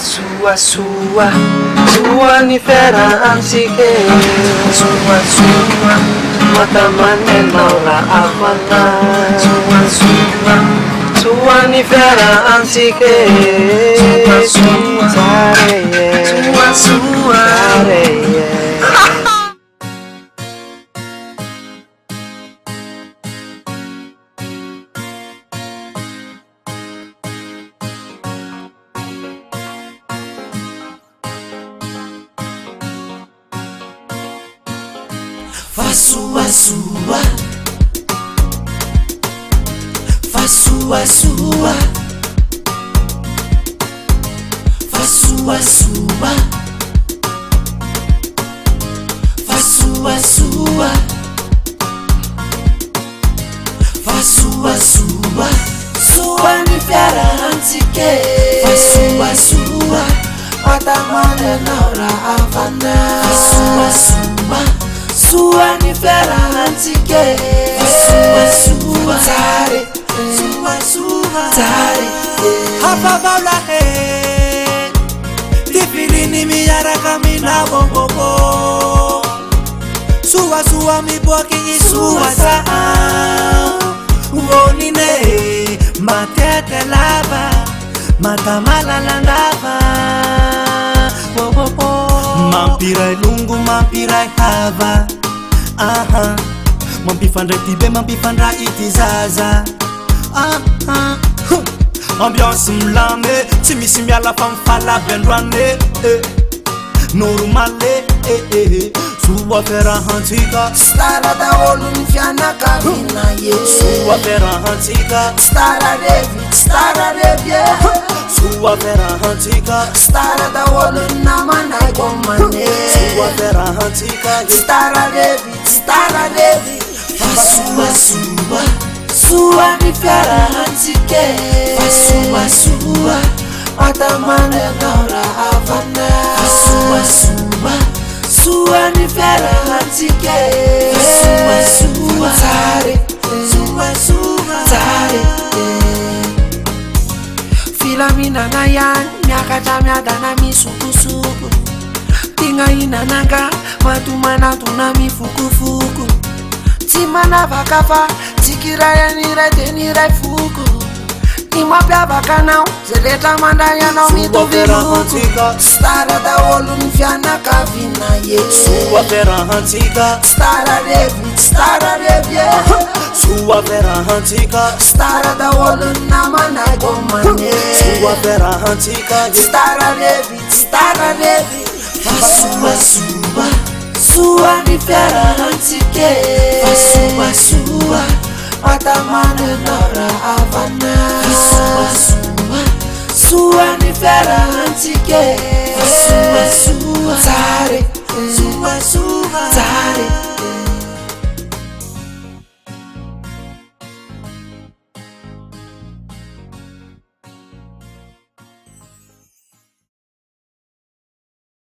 Sua, sua, sua ni fera ansike. Sua, sua, mata manena ora avana. Sua, sua, sua ni fera ansike. Sua, sua, sua, sua, Fasua sua, fasua sua, fasua sua, fasua sua, fasua sua, sua ni fera antike. Fasua sua, matamane naura avana. Fasua sua, sua ni fera antike. Sua sua tare, sua sua tare. Hapa bala he, tifili ni miyara kamina bongogo. Sua sua mi boki ni sua sa. Uoni ne, matete lava, matamala landava. Mampirai lungu, mampirai hava. Aha, mampifandray tibe, mampifandray ity zaza. Aha, ambiance milame, tsy misy miala fa mifalaby androane. Normale, soa ferahantsika. Stara daholo ny fianakavina ye. Soa ferahantsika. Stara revi Sua ferahantsika. Stara daholo ny namanay komane. Sua ferahantsika. Stara revi Fasua sua, sua ni ferahantsike. Fasua sua, matamane naura avana. Fasua sua, sua ni ferahantsike. Fasua sua tare, sua sua tare. Filamina na yan, miakatra miadana misukusuku. Tinga inananga, matumana tuna mifukufuku. Timana vakafa, tikiraya nirai tenirai fuku. Nimapya vakanao, zeleta mandaya na mito viluku. Stara daholo ny fianakavina ye. Sua ferahantsika. Stara revi Sua ferahantsika. Stara daholo ny namanay komane. Sua ferahantsika. Stara revi Fasua sua, sua ni ferahantsike. Fasua sua, matamane naura avana. Fasua sua, sua ni ferahantsike. Fasua sua tare, sua sua tare.